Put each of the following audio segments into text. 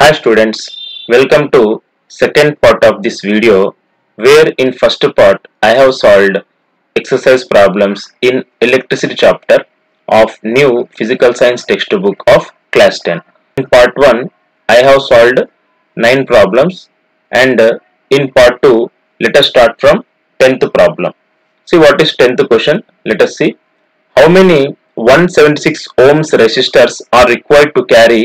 Hi students, welcome to second part of this video where in first part I have solved exercise problems in electricity chapter of new physical science textbook of class 10. In part 1 I have solved 9 problems and in part 2 let us start from 10th problem. See what is 10th question. Let us see how many 176 ohms resistors are required to carry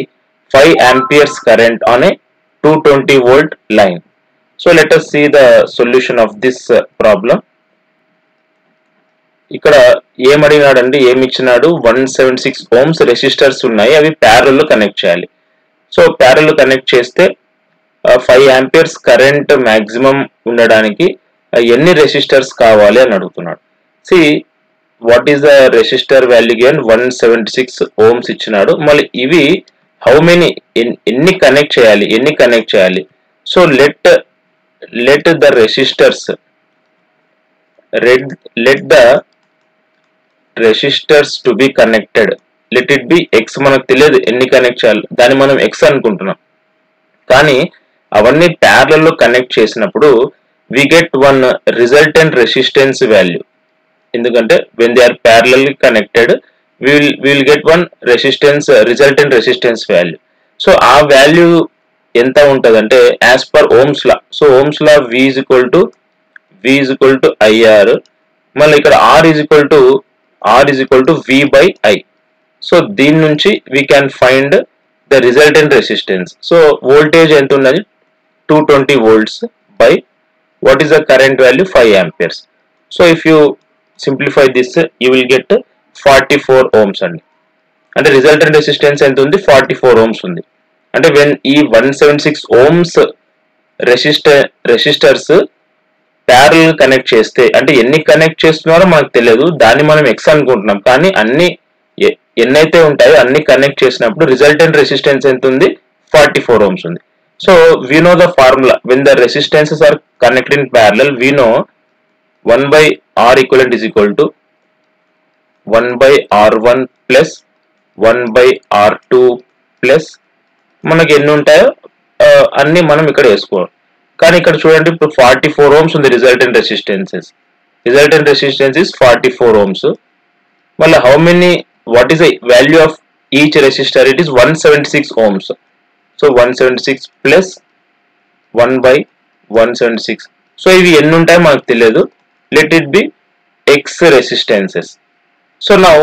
5 amperes current on a 220 volt line. So let us see the solution of this problem. ఇక్కడ ఏం అడిగినాడండి, ఏమి ఇచ్చినాడు, 176 ohms resistors ఉన్నాయి, అవి parallel లో connect చేయాలి. So parallel connect చేస్తే 5 amperes current maximum ఉండడానికి ఎన్ని రెసిస్టర్స్ కావాలి అని అడుగుతున్నాడు. See what is the resistor value given 176 ohms ఇచ్చినాడు. మళ్ళీ ఇవి హౌ మెనీ ఎన్ని కనెక్ట్ చేయాలి. So let the resistors to be connected. Let it be X. మనకు తెలియదు ఎన్ని కనెక్ట్ చేయాలి, దాన్ని మనం ఎక్స్ అనుకుంటున్నాం. కానీ అవన్నీ ప్యారలల్ లో కనెక్ట్ చేసినప్పుడు we get one resultant resistance value. ఎందుకంటే when they are parallelly connected we will get one resultant resistance value. So ఆ వాల్యూ ఎంత ఉంటదంటే as per Ohm's law. So Ohm's law V is equal to IR. మళ్ళీ ఇక్కడ R is equal to V by I. So దీని నుంచి we can find the resultant resistance. So voltage ఎంత ఉన్నది 220 volts by what is the current value 5 amperes. So if you simplify this you will get 44 ohms అండి. అంటే resultant resistance ఎంత ఉంది, 44 ohms ఉంది. అంటే when ఈ 176 ohms రెసిస్టర్స్ ప్యారలల్ కనెక్ట్ చేస్తే, అంటే ఎన్ని కనెక్ట్ చేస్తున్నారో మనకు తెలియదు, దాన్ని మనం ఎక్స్ అనుకుంటున్నాం. కానీ అన్ని ఎన్నైతే ఉంటాయో అన్ని కనెక్ట్ చేసినప్పుడు రిజల్టెంట్ రెసిస్టెన్స్ ఎంత ఉంది, 44 ohms ఉంది. So we know the formula. When the resistances are connected in parallel, we know 1 by R equivalent is equal to 1 by R1 plus 1 by R2 plus మనకి ఎన్ని ఉంటాయో అన్ని మనం ఇక్కడ వేసుకోవాలి. కానీ ఇక్కడ చూడండి, ఇప్పుడు 44 ohms ఉంది రిజల్టెంట్ రెసిస్టెన్స్ ఇస్ 44 ohms. మళ్ళీ how many, what is the value of each resistor? It is 176 ohms. So 176 plus 1 by 176. So ఇవి ఎన్ని ఉంటాయో మనకు తెలియదు. Let it be X resistances. So now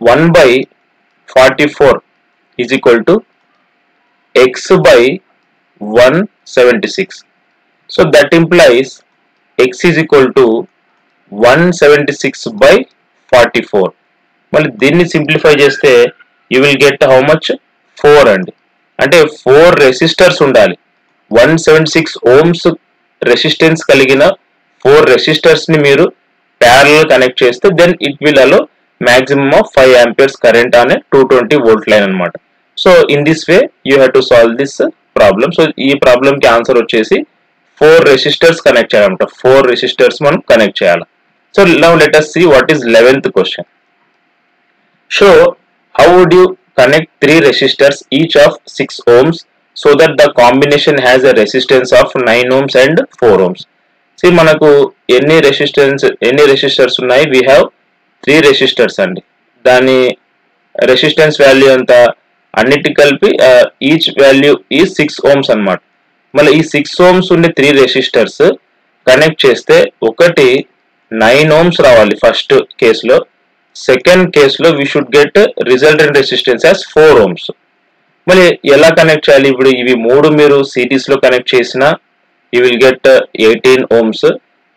1 by 44 is equal to X by 176. So that implies X is equal to 176 by 44. మళ్ళీ దీన్ని simplify చేస్తే you will get how much? 4 అండి. అంటే 4 రెసిస్టర్స్ ఉండాలి. 176 ohms రెసిస్టెన్స్ కలిగిన 4 రెసిస్టర్స్ ని మీరు parallel connect చేస్తే then it will allow maximum of 5 amperes current on 220 volt line అనమాట. So in this way you have to solve this problem. So ఈ problem కి ఆన్సర్ వచ్చేసి 4 రెసిస్టర్స్ కనెక్ట్ చేయాలన్నమాట. 4 resistors మనం కనెక్ట్ చేయాలి. So now let us see what is 11th question. Show how would you connect 3 resistors each of 6 ohms so that the combination has a resistance of 9 ohms and 4 ohms. మనకు ఎన్ని resistors ఉన్నాయి? We have 3 resistors అండి. దాని resistance value ఎంత? అన్నిటి కలిపి each value ఈ 6 ohms అన్నమాట. మళ్ళీ ఈ 6 ohms ఉండే 3 రెసిస్టర్స్ కనెక్ట్ చేస్తే ఒకటి 9 ohms రావాలి ఫస్ట్ కేసులో. సెకండ్ కేసులో we should get resultant resistance as 4 ohms. మళ్ళీ ఎలా కనెక్ట్ చేయాలి? ఇప్పుడు ఇవి 3 మీరు సిరీస్ లో కనెక్ట్ చేసినా you will get 18 ohms.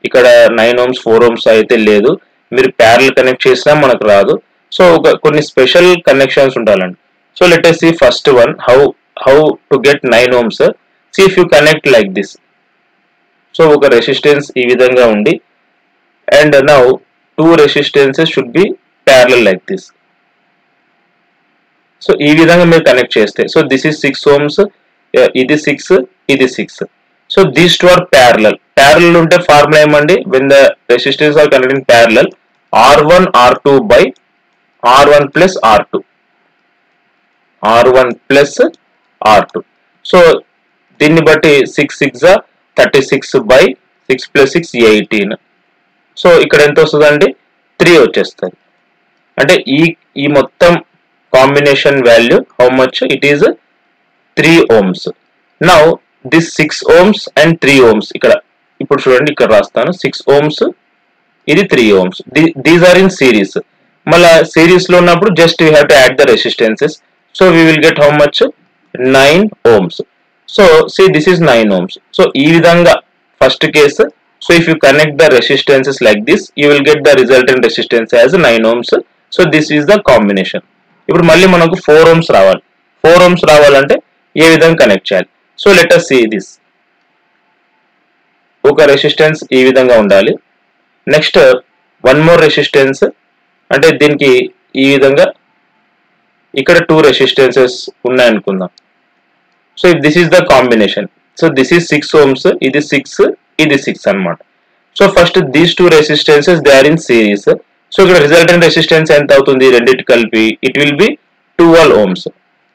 ఇక్కడ 9 ohms 4 ohms అయితే లేదు. మీరు ప్యారలల్ కనెక్ట్ చేసినా మనకు రాదు. సో కొన్ని స్పెషల్ కనెక్షన్స్ ఉండాలండి. So let us see first one, how to get 9 ohms. See if you connect like this. So ఒక రెసిస్టెన్స్ ఈ విధంగా ఉంది and now 2 resistances should be parallel like this. So ఈ విధంగా మీరు కనెక్ట్ చేస్తే, సో దిస్ ఇస్ 6 ohms, ఇది 6, ఇది 6. So these two are parallel. Parallel ఉంటే ఫార్ములా ఏమండి? when the resistors are connected in parallel, R1 R2 by R1 plus R2. R1 plus R2. So దీన్ని బట్టి 6 6 36 by 6 plus 6 18. సో ఇక్కడ ఎంత వస్తుందండి 3 వచ్చేస్తుంది. అంటే ఈ మొత్తం combination value how much it is 3 ohms. Now this 6 ohms and 3 ohms ఇక్కడ ఇప్పుడు చూడండి ఇక్కడ రాస్తాను 6 ohms ఇది 3 ohms. These are in series. మళ్ళా సిరీస్ లో ఉన్నప్పుడు just we have to add the resistances. So we will get how much 9 ohms. So see this is 9 ohms. So ఈ విధంగా first case. So if you connect the resistances like this, you will get the resultant resistance as 9 ohms. So this is the combination. ఇప్పుడు మళ్ళీ మనకు 4 ohms రావాలి. 4 ohms రావాలంటే ఏ విధంగా connect చేయాలి? So let us see this. ఒక resistance ఈ విధంగా ఉండాలి. నెక్స్ట్ వన్ మోర్ రెసిస్టెన్స్ అంటే దీనికి ఈ విధంగా ఇక్కడ 2 రెసిస్టెన్సెస్ ఉన్నాయనుకుందాం. So if this is the combination, so this is 6 ohms, ఇది 6, ఇది 6 అన్నమాట. So first these 2 resistances they are in series. So ఇక్కడ రిజల్టెంట్ రెసిస్టెన్స్ ఎంత అవుతుంది రెండిటి కలిపి? It will be 12 ohms.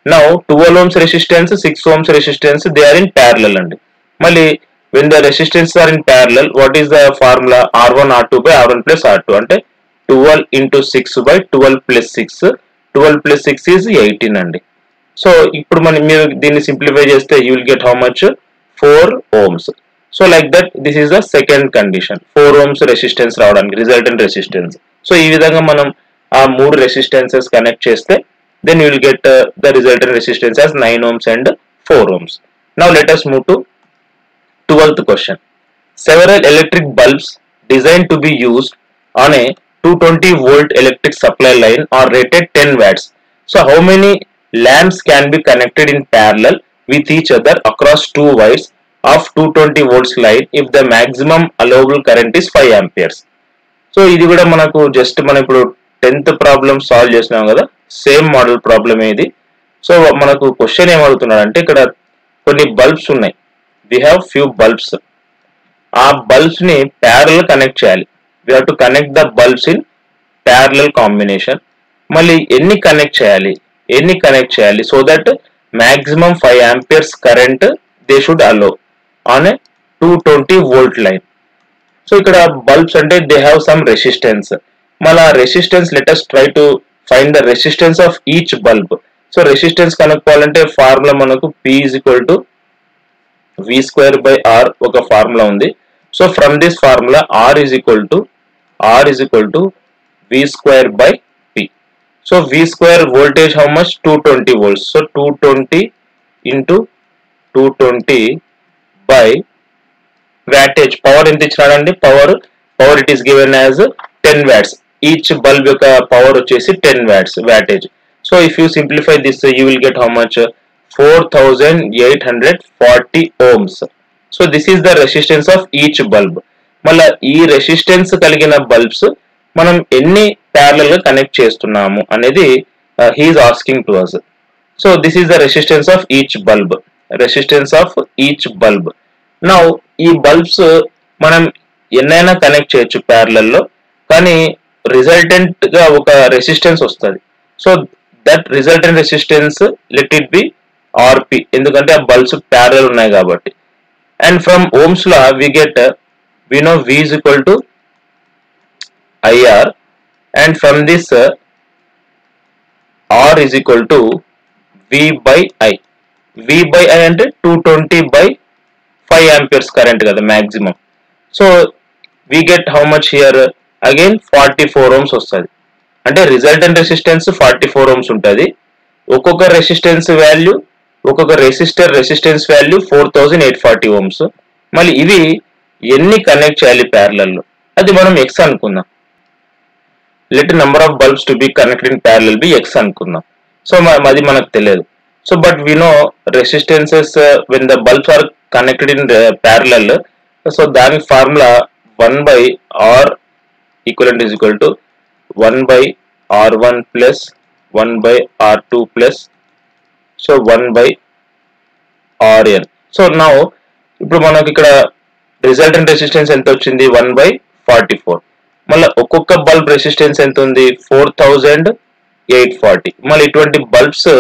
Now 12 ohms resistance 6 ohms resistance they are in parallel అండి. మళ్ళీ when the resistances are in parallel, what is the formula? R1 R2 by R1 plus R2 అంటే 12 into 6 by 12 plus 6. 12 plus 6 is 18 అండి. So ఇప్పుడు మీరు దీన్ని simplify చేస్తే you will get how much? 4 ohms. So like that this is the second condition. 4 ohms resistance రావడానికి resultant resistance. So ఈ విధంగా మనం ఆ 3 రెసిస్టెన్సెస్ కనెక్ట్ చేస్తే then you will get the resultant resistance as 9 ohms and 4 ohms. Now let us move to 12th question. Several electric bulbs designed to be used on a 220 volt electric supply line are rated 10 watts. So how many lamps can be connected in parallel with each other across 2 wires of 220 volts line if the maximum allowable current is 5 amperes? So ఇది కూడా మనకు just మనం ఇప్పుడు 10th problem solve చేసినాం కదా, same model problem ఇది. So మనకు question ఏమడుగుతున్నాడు అంటే ఇక్కడ కొన్ని బల్బ్స్ ఉన్నాయి. we have few bulbs. ఆ బల్బ్స్ ని ప్యారలల్ కనెక్ట్ చేయాలి. we have to connect the bulbs in parallel combination. మళ్ళీ ఎన్ని కనెక్ట్ చేయాలి so that maximum 5 amperes current they should allow on a 220 volt line. So ఇక్కడ bulbs అంటే they have some resistance. మళ్ళీ resistance let us try to find the resistance of each bulb. So resistance కనుక్కోవాలంటే formula మనకు P is equal to V square by R ఒక formula ఉంది. So from this formula R is equal to V square by P. So V square voltage how much? 220 volts. So 220 into 220 by wattage. Power ఎంత ఇచ్చినాడండి? Power it is given as 10 watts. Each bulb యొక్క power వచ్చేసి 10 watts wattage. So if you simplify this you will get how much? 4840 ohms. So this is the resistance of each bulb. మళ్ళీ ఈ resistance కలిగిన bulbs మనం ఎన్ని parallel గా connect చేస్తున్నాము అనేది he's asking to us. So this is the resistance of each bulb. Now ఈ bulbs మనం ఎన్నైనా కనెక్ట్ చేయొచ్చు ప్యారలల్ లో, కానీ రిజల్టెంట్ గా ఒక రెసిస్టెన్స్ వస్తుంది. So that resultant resistance let it be RP, ఎందుకంటే ఆ బల్బ్స్ ప్యారలల్ ఉన్నాయి కాబట్టి. And from Ohm's law we know V is equal to IR, and from this R is equal to V by I. V by I అంటే 220 by 5 amperes current కదా maximum. So we get how much here? Again 44 ohms వస్తుంది. అంటే resultant resistance 44 ohms ఉంటుంది. ఒక్కొక్క resistance value, ఒక్కొక్క resistance value 4840 ohms. మళ్ళీ ఇవి ఎన్ని కనెక్ట్ చేయాలి ప్యారలల్ లో అది మనం X అనుకుందాం. Let number of bulbs to be connected in parallel be X అనుకుందాం. సో అది మనకు తెలియదు. So but we know resistances when the bulbs are connected in parallel. So దాని formula 1/R equivalent is equal to 1/R1 plus 1/R2 plus so 1/RN. So now ఇప్పుడు మనకి ఇక్కడ resultant resistance ఎంత వచ్చింది? 1/44. మళ్ళీ ఒక్కొక్క బల్బ్ రెసిస్టెన్స్ ఎంత ఉంది? 4840. మళ్ళీ ఇటువంటి బల్బ్స్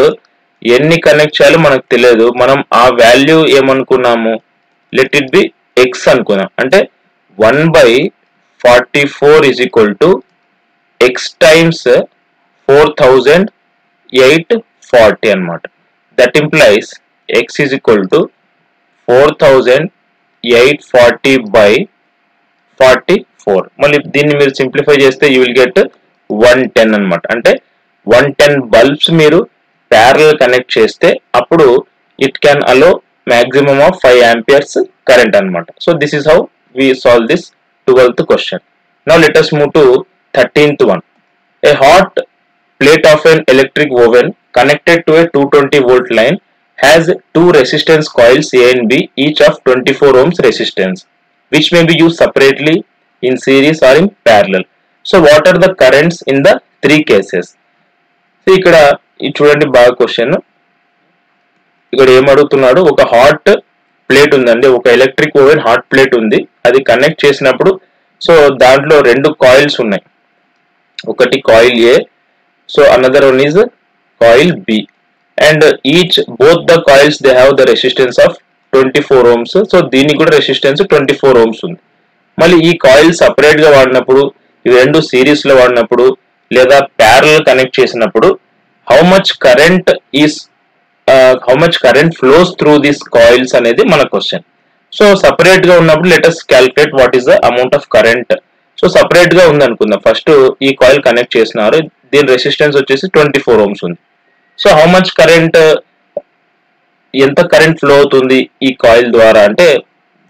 ఎన్ని కనెక్ట్ చేయాలో మనకు తెలియదు. మనం ఆ వాల్యూ ఏమనుకున్నాము, లెట్ ఇట్ బి ఎక్స్ అనుకున్నాం. అంటే 1/44 is equal to X times 4840 అన్నమాట. That implies X is equal to 4840/44. మళ్ళీ దీన్ని మీరు సింప్లిఫై చేస్తే యూ విల్ గెట్ 110 అన్నమాట. అంటే 110 బల్బ్స్ మీరు ప్యారలల్ కనెక్ట్ చేస్తే అప్పుడు it can allow maximum of 5 amperes current అన్నమాట. So this is how we solve this 12th question. Now let us move to 13th one. A hot plate of an electric oven connected to a 220 volt line has two resistance coils A and B, each of 24 ohms resistance, which may be used separately, in series or in parallel. So what are the currents in the three cases? So ఇక్కడ చూడండి బాగా question. ఇక్కడ ఏమడుగుతున్నాడు, ఒక hot plate ఉందండి, ఒక electric oven hot plate ఉంది, అది connect చేసినప్పుడు సో దాంట్లో రెండు కాయిల్స్ ఉన్నాయి, ఒకటి coil A, so another one is coil B, and each both the coils they have the resistance of 24 ohms. So దీనికి కూడా రెసిస్టెన్స్ 24 ohms ఉంది. మళ్ళీ ఈ కాయిల్ సపరేట్ గా వాడినప్పుడు, ఇవి రెండు సిరీస్ లో వాడినప్పుడు లేదా ప్యారలల్ కనెక్ట్ చేసినప్పుడు how much current flows through this coils అనేది మన క్వశ్చన్. సో సపరేట్ గా ఉన్నప్పుడు let us calculate what is the amount of current. So separate గా ఉంది అనుకుందాం. ఫస్ట్ ఈ కాయిల్ కనెక్ట్ చేసినారు, దీని రెసిస్టెన్స్ వచ్చేసి 24 ohms ఉంది. సో హౌ మచ్ కరెంట్, ఎంత కరెంట్ ఫ్లో అవుతుంది ఈ కాయిల్ ద్వారా అంటే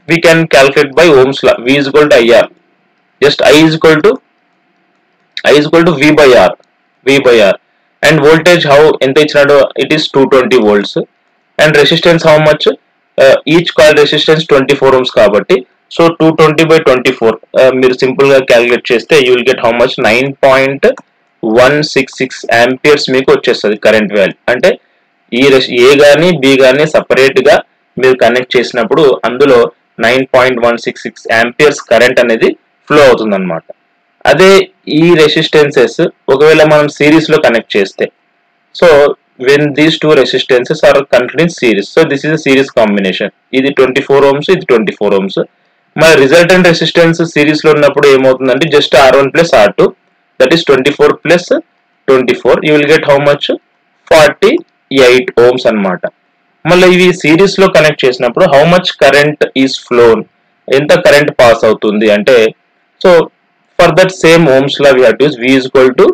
we can calculate by Ohm's law. V is equal to IR, just I is equal to V by R. And voltage how ఎంత ఇచ్చినాడు, it is 220 volts. And resistance how much, each coil resistance 24 ohms కాబట్టి so 220/24 మీరు simple గా calculate చేస్తే you will get how much 9.166 amperes మీకు వచ్చేస్తుంది current value. అంటే ఈ ఏ గానీ బి గానీ సపరేట్ గా మీరు కనెక్ట్ చేసినప్పుడు అందులో 9.166 amperes కరెంట్ అనేది ఫ్లో అవుతుంది అనమాట. అదే ఈ రెసిస్టెన్సెస్ ఒకవేళ మనం సిరీస్ లో కనెక్ట్ చేస్తే, so when these two resistances are connected in series, so this is a series combination, ఇది 24 ohms, ఇది 24 ohms. మన రిజల్టెంట్ రెసిస్టెన్స్ సిరీస్ లో ఉన్నప్పుడు ఏమవుతుందంటే just R1 plus R2, that is 24 plus 24, you will get how much 48 ohms అన్నమాట. మళ్ళీ ఇవి series లో కనెక్ట్ చేసినప్పుడు how much current is flown, ఎంత కరెంట్ పాస్ అవుతుంది అంటే, so for that same ohms law we have to use V is equal to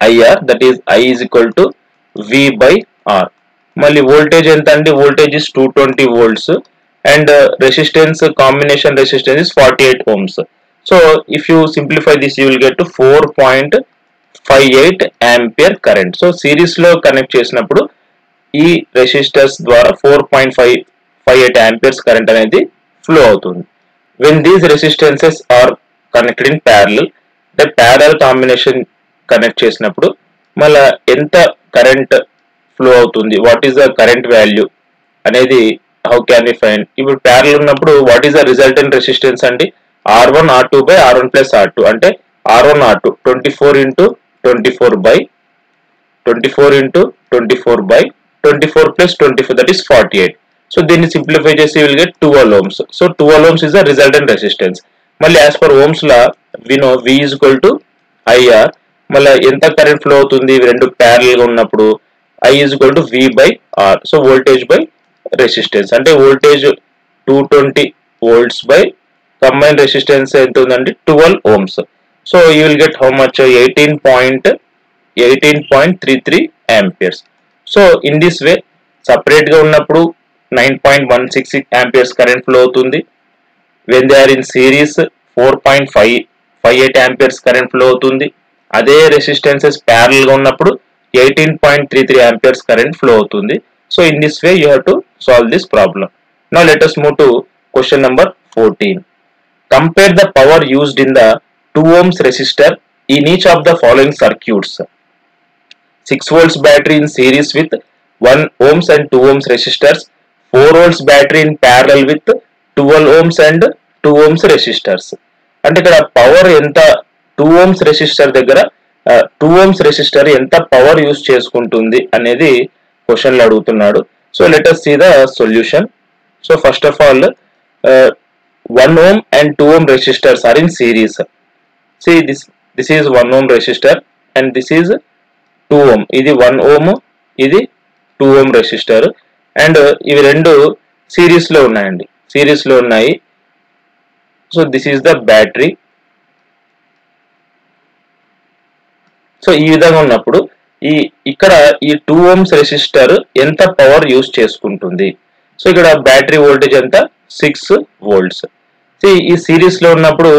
IR, that is I is equal to V by R. మళ్ళీ voltage ఎంత అండి, voltage is 220 volts and resistance combination resistance is 48 ohms. So if you simplify this you will get to 4.58 ampere current. So series లో connect చేసినప్పుడు ఈ resistors ద్వారా 4.58 amperes current అనేది flow అవుతుంది. When these resistances are connected in parallel, the parallel combination connect చేసినప్పుడు మళ్ళీ ఎంత current flow అవుతుంది, what is the current value అనేది హౌ క్యాన్ వి ఫైండ్. ఇప్పుడు ప్యారలల్ ఉన్నప్పుడు what is the resultant resistance అండి, R1 R2 by R1 plus R2, అంటే R1 R2 24 into 24 by 24 into 24 by 24 plus 24, that is 48. So దీన్ని simplify చేసి will get 12 ohms. So 12 ohms is the resultant resistance. మళ్ళీ as per Ohm's law we know V is equal to IR, మళ్ళీ ఎంత current flow అవుతుంది రెండు parallel గా ఉన్నప్పుడు I is equal to V by R. So voltage by resistance, అంటే voltage 220 volts by combine resistance ఎంత ఉందండి 12 ohms. So you will get how much 18.33 amperes. So in this way separate గా ఉన్నప్పుడు 9.166 amperes current flow అవుతుంది. when they are in series 4.58 amperes current flow అవుతుంది. అదే resistances parallel గా ఉన్నప్పుడు 18.33 amperes current flow అవుతుంది. So in this way you have to solve this problem. Now let us move to question number 14. Compare the power used in the 2 ohms resistor in each of the following circuits. 6 volts battery in series with 1 ohms and 2 ohms resistors, 4 volts battery in parallel with 12 ohms and 2 ohms resistors. అంటే ఇక్కడ power ఎంత 2 ohms resistor దగ్గర 2 ohms resistor ఎంత power use చేసుకుంటుంది అనేది క్వశ్చన్లు అడుగుతున్నాడు. So let us see the solution. So first of all, 1 ohm and 2 ohm resistors are in series. See this is 1 ohm resistor and this is 2 ohm. ఇది 1 ohm, ఇది 2 ohm resistor, and ఇవి రెండు series లో ఉన్నాయండి, series లో ఉన్నాయి. So this is the battery. So ఈ విధంగా ఉన్నప్పుడు ఇక్కడ ఈ 2 ohms రెసిస్టర్ ఎంత పవర్ యూజ్ చేసుకుంటుంది? సో ఇక్కడ బ్యాటరీ వోల్టేజ్ ఎంత? 6 volts. ఈ సిరీస్ లో ఉన్నప్పుడు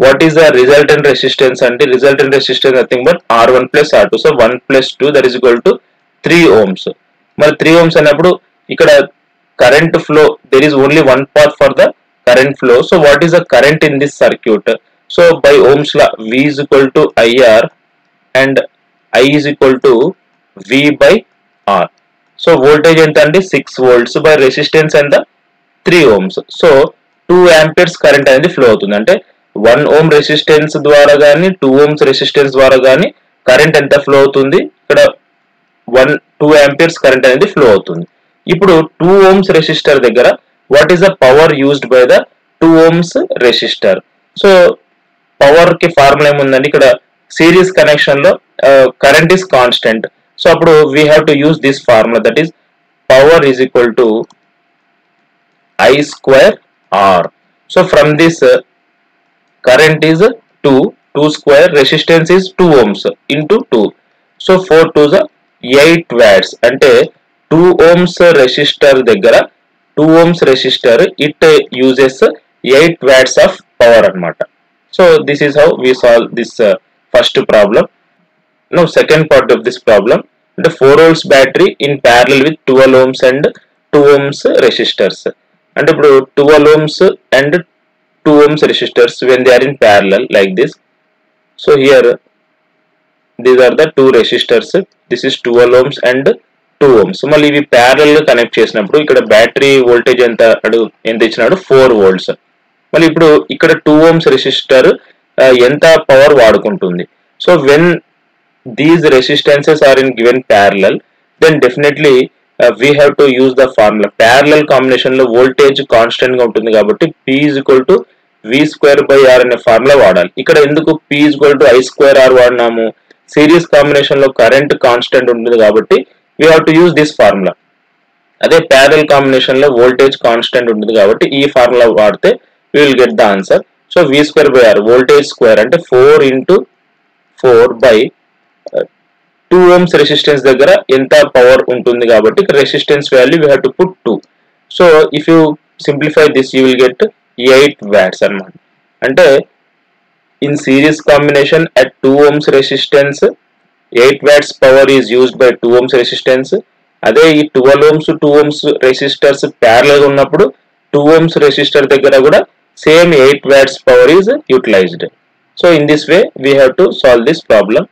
what is the resultant resistance అంటే resultant resistance nothing but R1 plus R2. సో 1 plus 2 that is equal to 3 ohms. మరి 3 ohms అన్నప్పుడు ఇక్కడ current flow, there is only one path for the current flow. So what is the current in this circuit? So by Ohm's law, V is equal to IR and I is equal to V by R. So voltage ఎంత అంటే 6 volts by resistance ఎంత 3 ohms. So 2 amperes current అనేది flow అవుతుంది. అంటే 1 ohm resistance ద్వారా కానీ 2 ohms resistance ద్వారా కానీ కరెంట్ ఎంత ఫ్లో అవుతుంది? ఇక్కడ 2 amperes కరెంట్ అనేది ఫ్లో అవుతుంది. ఇప్పుడు 2 ohms రెసిస్టర్ దగ్గర what is the power used by the 2 ohms resistor? So power కి ఫార్ములా ఏముందండి, ఇక్కడ సిరీస్ కనెక్షన్ లో కరెంట్ ఈస్ కాన్స్టెంట్. సో అప్పుడు we have to use this formula, that is power is equal to I square R. So from this current is 2 square, resistance is 2 ohms into 2. So 4 to the 8 watts. అంటే 2 ohms resistor దగ్గర 2 ohms resistor it uses 8 watts of power అన్నమాట. So this is how we solve this first problem. Now second part of this problem, the 4 volts battery in parallel with 12 ohms and 2 ohms resistors. And ఇప్పుడు 12 ohms and 2 ohms resistors when they are in parallel like this. So here these are the two resistors. This is 12 ohms and 2 ohms. మళ్ళీ ఇవి parallel గా connect చేసినప్పుడు ఇక్కడ battery voltage ఎంత ఇచ్చినాడు? 4 volts. మళ్ళీ ఇప్పుడు ఇక్కడ 2 ohms రెసిస్టర్ ఎంత పవర్ వాడుకుంటుంది? So when these resistances are in given parallel, then definitely we have to use the formula. Parallel combination లో వోల్టేజ్ కాన్స్టెంట్ గా ఉంటుంది కాబట్టి P is equal to V square by R అనే formula వాడాలి. ఇక్కడ ఎందుకు P is equal to I square R వాడినాము? Series combination లో కరెంట్ కాన్స్టెంట్ ఉంటుంది కాబట్టి we have to use this formula. అదే ప్యారలల్ కాంబినేషన్ లో వోల్టేజ్ కాన్స్టెంట్ ఉంటుంది కాబట్టి ఈ ఫార్ములా వాడితే we will get the answer. So V square by R, voltage square అంటే 4 into 4 by 2 ohms రెసిస్టెన్స్ దగ్గర ఎంత పవర్ ఉంటుంది కాబట్టి resistance value we have to put 2. So if you simplify this you will get 8 watts అన్నమాట. అంటే in series combination at 2 ohms resistance 8 watts power is used by 2 ohms resistance. అదే ఈ 12 ohms 2 ohms resistors parallel గా ఉన్నప్పుడు 2 ohms resistor దగ్గర కూడా same 8 watts power is utilised. So in this way we have to solve this problem.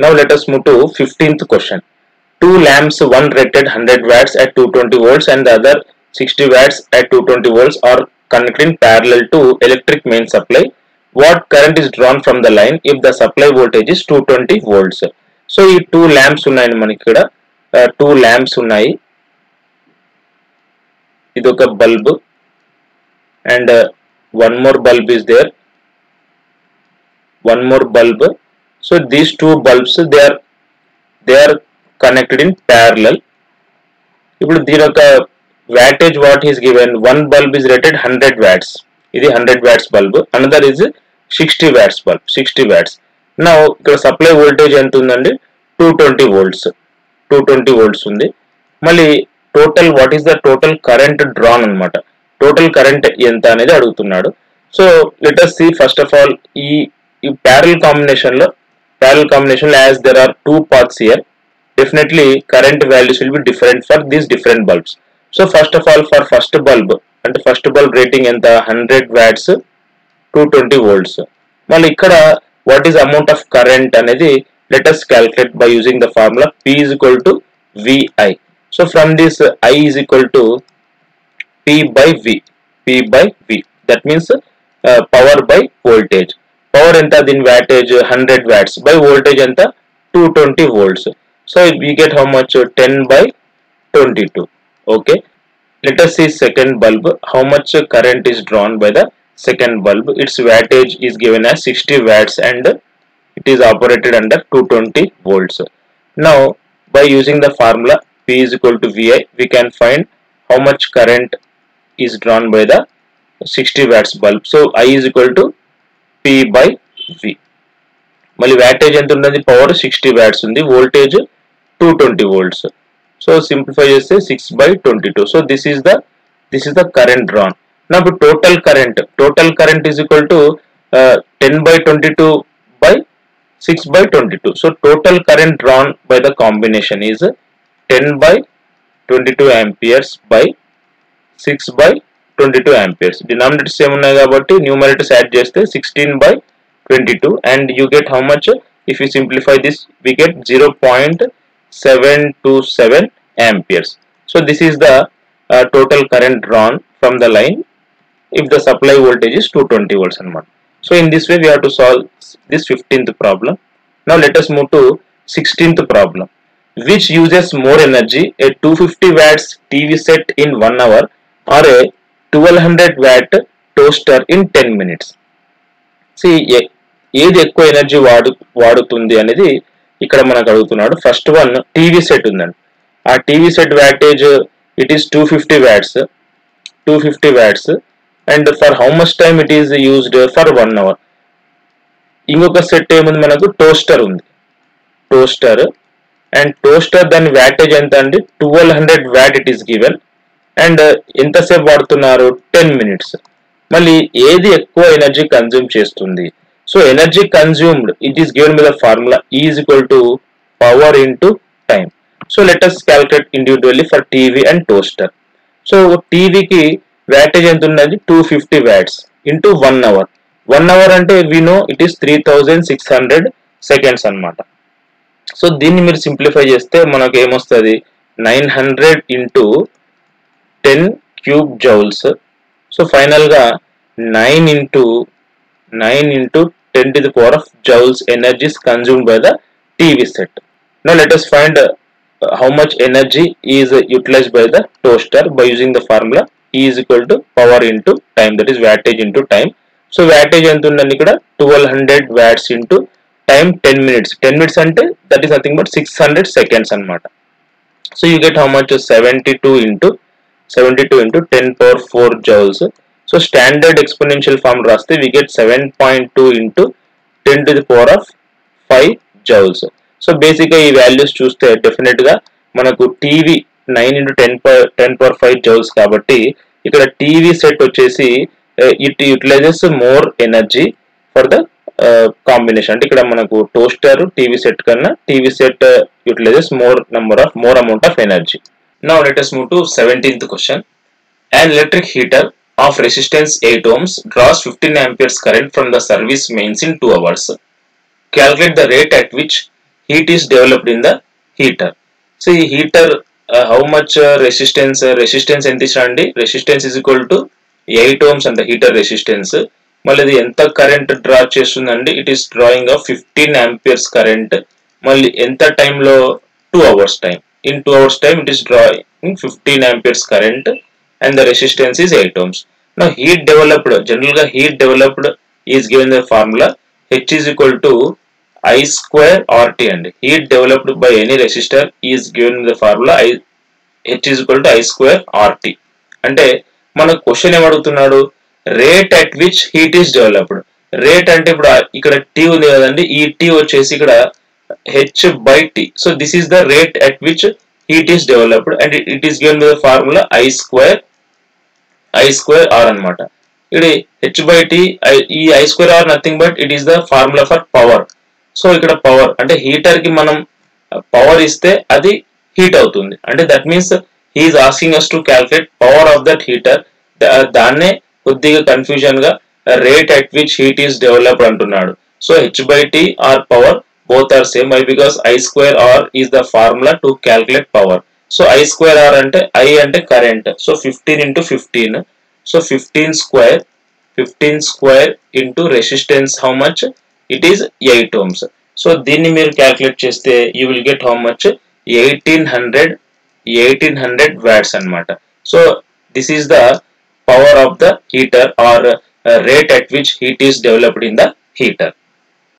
Now let us move to 15th question. 2 lamps, one rated 100 watts at 220 volts and the other 60 watts at 220 volts are connected in parallel to electric main supply. What current is drawn from the line if the supply voltage is 220 volts? So ఈ 2 lamps ఉన్నాయని మనకి ఇక్కడ 2 lamps ఉన్నాయి. ఇది ఒక bulb and one more bulb is there. One more bulb. So these 2 bulbs they are connected in parallel. ఇప్పుడు దీని యొక్క wattage what is given, one bulb is rated 100 watts. ఇది 100 watts bulb. Another is 60 watts bulb, 60 watts. Now ఇక్కడ supply voltage ఎంత ఉందండి? 220 volts. 220 volts ఉంది. మళ్ళీ total what is the total current drawn అన్నమాట. టోటల్ కరెంట్ ఎంత అనేది అడుగుతున్నాడు. So let us see first of all ఈ parallel combination లో as there are 2 paths here, definitely current values will be different for these different bulbs. So first of all for first bulb అంటే first bulb rating ఎంత? 100 watts 220 volts. మళ్ళీ ఇక్కడ what is amount of current అనేది let us calculate by using the formula P is equal to VI. So from this I is equal to P by V. That means power by voltage. Power ఎంత? దీని wattage 100 watts by voltage ఎంత? 220 volts. So we get how much? 10 by 22. Okay, let us see second bulb. How much current is drawn by the second bulb? Its wattage is given as 60 watts and it is operated under 220 volts. Now by using the formula P is equal to VI, we can find how much current is drawn by the 60 watts bulb. So I is equal to P by V. మళ్ళీ wattage ఎంత ఉన్నది, power 60 watts ఉంది, voltage 220 volts. So simplify చేస్తే 6/22. So this is the current drawn. నా ఇప్పుడు total current is equal to 10/22 by 6/22. So total current drawn by the combination is 10/22 amperes by 6/22 amperes. Denominators ఏమున్నాయి కాబట్టి numerators add చేస్తే 16/22 and you get how much? If you simplify this, we get 0.727 amperes. So this is the total current drawn from the line if the supply voltage is 220 volts anamata. So in this way we have to solve this 15th problem. Now let us move to 16th problem. Which uses more energy, a 250 watts TV set in 1 hour or a 1200 watt toaster in 10 minutes? See, ఏది ఎక్కువ energy వాడుతుంది అనేది ఇక్కడ మనకు అడుగుతున్నాడు. First one TV set ఉందండి. ఆ TV set wattage it is 250 watts and for how much time it is used for 1 hour. ఇంకొక సెట్ ఏముంది, మనకు టోస్టర్ ఉంది. టోస్టర్ దాని వ్యాటేజ్ ఎంత అండి, 1200 watt it is given and ఎంతసేపు వాడుతున్నారు, 10 minutes. మళ్ళీ ఏది ఎక్కువ ఎనర్జీ కన్జ్యూమ్ చేస్తుంది? So energy consumed, it is given by the formula E is equal to power into time. So let us calculate individually for TV and toaster. So TV ki wattage ఎంత ఉన్నది, 250 watts into 1 hour. 1 hour అంటే we know it is 3600 seconds అన్నమాట. So దీన్ని మీరు simplify చేస్తే మనకు ఏమొస్తుంది, 900 into 10 cube joules. So final గా 9 into 10 to the power of joules energy is consumed by the TV set. Now let us find how much energy is utilized by the toaster by using the formula E is equal to power into time, that is wattage into time. So wattage ఎంత ఉందండి ఇక్కడ, 1200 watts into time 10 minutes. 10 minutes అంటే that is nothing but 600 seconds అన్నమాట. So you get how much, 72 into 10 power 4 joules. So standard exponential form raste we get 7.2 into 10 to the power of 5 joules. So basically ఈ values చూస్తే definite గా మనకు TV 9 into 10 power 5 joules కాబట్టి ఇక్కడ TV set వచ్చేసి it utilizes more energy for the combination. అంటే ఇక్కడ మనకు టోస్టర్ టీవీ సెట్ కన్నా TV set utilizes more amount of energy. Now let us move to 17th question. An electric heater of resistance 8 ohms draws 15 amperes current from the service mains in 2 hours. Calculate the rate at which heat is developed in the heater. So heater how much resistance ఎంత ఇచ్చారండి, resistance is equal to 8 ohms and the heater resistance. మళ్ళీ ఇది ఎంత current draw చేస్తుందండి, it is drawing of 15 amperes current. మళ్ళీ ఎంత టైంలో, 2 hours time. In 2 hours time it is drawing 15 amperes current and the resistance is 8 ohms. Now heat developed, generally heat developed is given the formula H is equal to I square RT, and heat developed by any resistor is given the formula H is equal to I square RT. అంటే మన question ఏమడుగుతున్నాడు, rate at which heat is developed. Rate అంటే ఇప్పుడు ఇక్కడ T ఉంది కదండి, ఈ T వచ్చేసి ఇక్కడ H by T. So this is the rate at which heat is developed and it is given by the formula I square R అన్నమాట. ఇది H by T, ఈ I square R nothing but it is the formula for power. So ఇక్కడ power అంటే heater కి మనం power ఇస్తే అది heat అవుతుంది. అంటే that means he is asking us to calculate power of that heater. దాన్నే కొద్దిగా కన్ఫ్యూజన్ గా rate at which heat is developed అంటున్నాడు. So H by T or power both are same. Why? Because I square R is the formula to calculate power. So I square R అంటే I అంటే current. So 15 into 15. So 15 square into resistance how much? It is 8 ohms. So దీన్ని మీరు calculate చేస్తే you will get how much? 1800 1800 watts అన్నమాట. So this is the power of the heater or rate at which heat is developed in the heater.